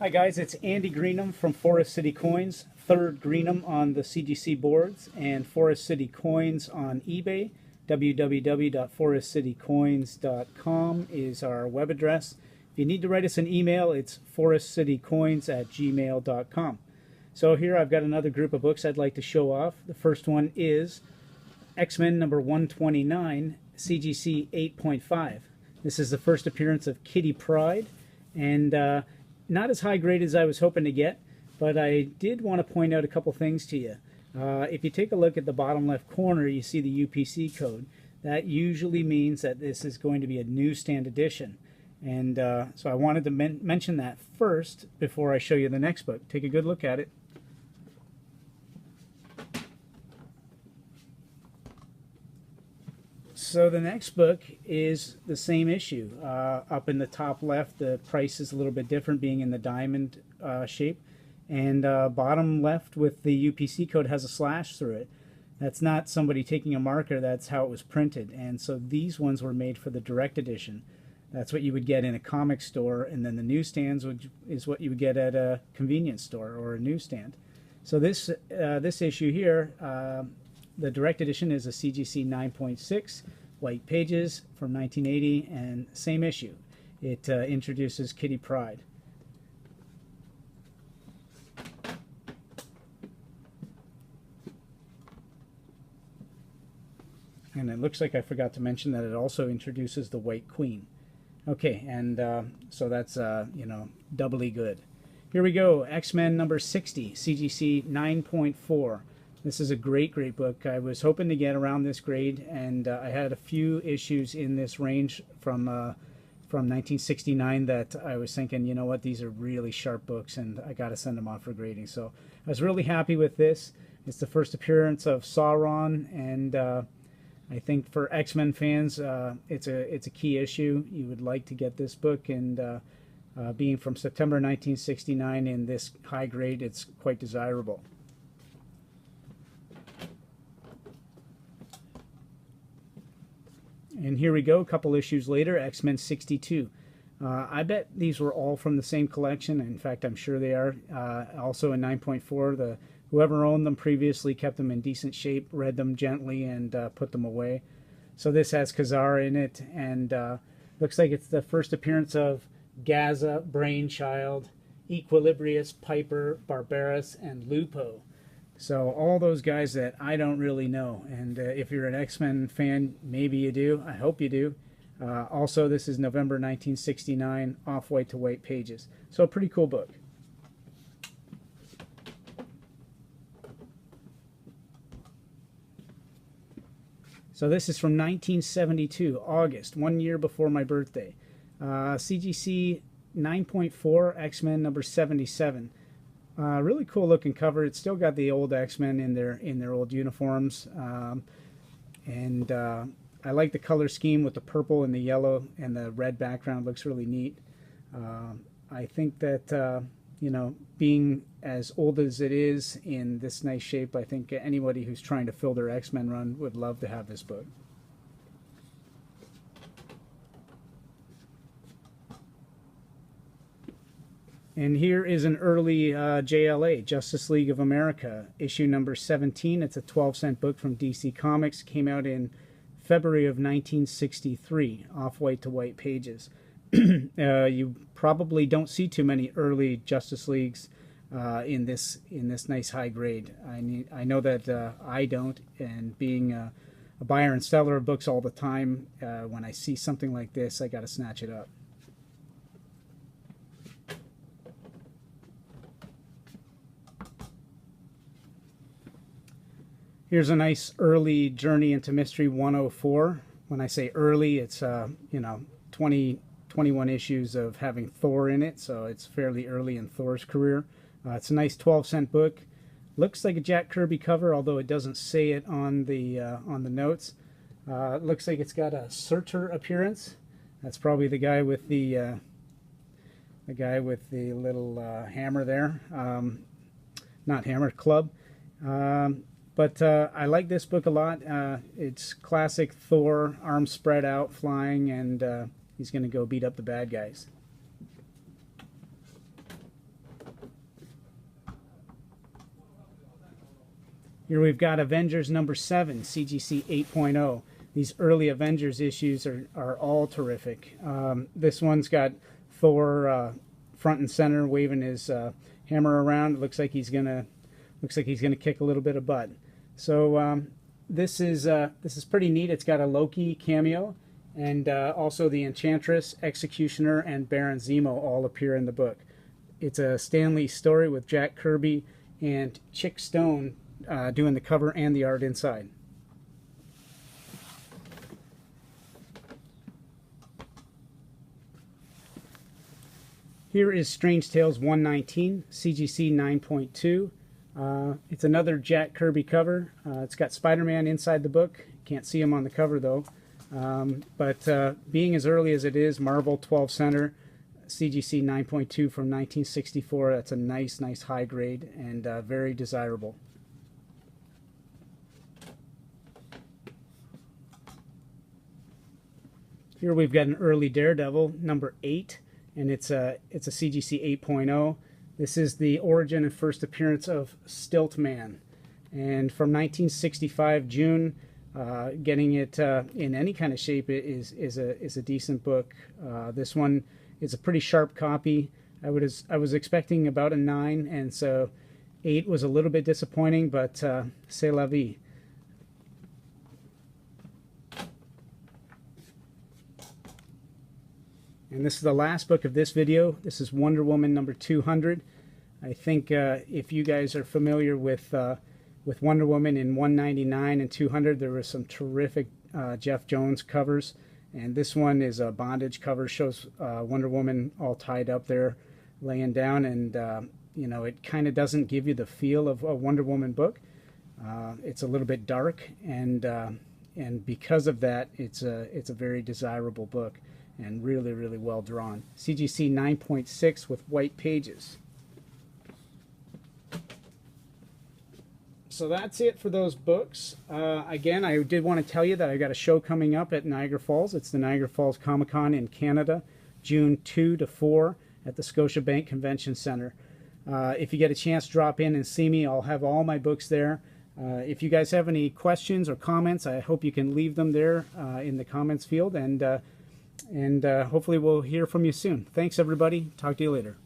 Hi guys, it's Andy Greenham from Forest City Coins, third Greenham on the CGC boards, and Forest City Coins on eBay. www.forestcitycoins.com is our web address. If you need to write us an email, it's forestcitycoins@gmail.com. So here I've got another group of books I'd like to show off. The first one is X-Men number 129, CGC 8.5. This is the first appearance of Kitty Pryde, and not as high grade as I was hoping to get, but I did want to point out a couple things to you. If you take a look at the bottom left corner, you see the UPC code. That usually means that this is going to be a newsstand edition. And so I wanted to mention that first before I show you the next book. Take a good look at it. So the next book is the same issue. Up in the top left, the price is a little bit different, being in the diamond shape. And bottom left with the UPC code has a slash through it. That's not somebody taking a marker, that's how it was printed. And so these ones were made for the direct edition. That's what you would get in a comic store, and then the newsstands is what you would get at a convenience store or a newsstand. So this issue here, the direct edition, is a CGC 9.6, white pages from 1980, and same issue. It introduces Kitty Pryde. And it looks like I forgot to mention that it also introduces the White Queen. Okay, and so that's, you know, doubly good. Here we go, X-Men number 60, CGC 9.4. This is a great book. I was hoping to get around this grade, and I had a few issues in this range from 1969 that I was thinking, you know what, these are really sharp books, and I got to send them off for grading. So I was really happy with this. It's the first appearance of Sauron, and I think for X-Men fans, it's a key issue. You would like to get this book, and being from September 1969 in this high grade, it's quite desirable. And here we go, a couple issues later, X-Men 62. I bet these were all from the same collection. In fact, I'm sure they are. Also in 9.4, whoever owned them previously kept them in decent shape, read them gently, and put them away. So this has Khazar in it, and looks like it's the first appearance of Gaza, Brainchild, Equilibrius, Piper, Barbarus, and Lupo. So all those guys that I don't really know, and if you're an X-Men fan, maybe you do. I hope you do. Also, this is November 1969, off-white to white pages. So a pretty cool book. So this is from 1972, August, 1 year before my birthday. CGC 9.4, X-Men number 77. Really cool looking cover. It's still got the old X-Men in their old uniforms, and I like the color scheme with the purple and the yellow and the red background. Looks really neat. I think that you know, being as old as it is in this nice shape, I think anybody who's trying to fill their X-Men run would love to have this book. And here is an early JLA, Justice League of America, issue number 17. It's a 12-cent book from DC Comics. Came out in February of 1963, off-white to white pages. You probably don't see too many early Justice Leagues in this nice high grade. I know that I don't, and being a buyer and seller of books all the time, when I see something like this, I got to snatch it up. Here's a nice early Journey into Mystery 104. When I say early, it's you know, 21 issues of having Thor in it, so it's fairly early in Thor's career. It's a nice 12-cent book. Looks like a Jack Kirby cover, although it doesn't say it on the notes. It looks like it's got a Surtur appearance. That's probably the guy with the little hammer there. Not hammer, club. But I like this book a lot. It's classic Thor, arms spread out, flying, and he's going to go beat up the bad guys. Here we've got Avengers number 7, CGC 8.0. These early Avengers issues are all terrific. This one's got Thor front and center, waving his hammer around. It looks like he's gonna kick a little bit of butt. So this is pretty neat. It's got a Loki cameo, and also the Enchantress, Executioner, and Baron Zemo all appear in the book. It's a Stan Lee story with Jack Kirby and Chick Stone doing the cover and the art inside. Here is Strange Tales 119, CGC 9.2. It's another Jack Kirby cover. It's got Spider-Man inside the book. Can't see him on the cover though. But being as early as it is, Marvel 12 center, CGC 9.2 from 1964. That's a nice high grade and very desirable. Here we've got an early Daredevil, number 8, and it's a CGC 8.0. This is the origin and first appearance of Stiltman, and from 1965 June. Getting it in any kind of shape is a decent book. This one is a pretty sharp copy. I was expecting about a 9, and so 8 was a little bit disappointing, but c'est la vie. And this is the last book of this video. This is Wonder Woman number 200. I think if you guys are familiar with Wonder Woman in 199 and 200, there were some terrific Jeff Jones covers, and this one is a bondage cover. Shows Wonder Woman all tied up there, laying down, and you know, it kind of doesn't give you the feel of a Wonder Woman book. It's a little bit dark, and because of that, it's a very desirable book and really well drawn. CGC 9.6 with white pages. So that's it for those books. Again, I did want to tell you that I've got a show coming up at Niagara Falls. It's the Niagara Falls Comic-Con in Canada, June 2 to 4 at the Scotiabank Convention Center. If you get a chance, drop in and see me. I'll have all my books there. If you guys have any questions or comments, I hope you can leave them there in the comments field, and hopefully we'll hear from you soon. Thanks, everybody. Talk to you later.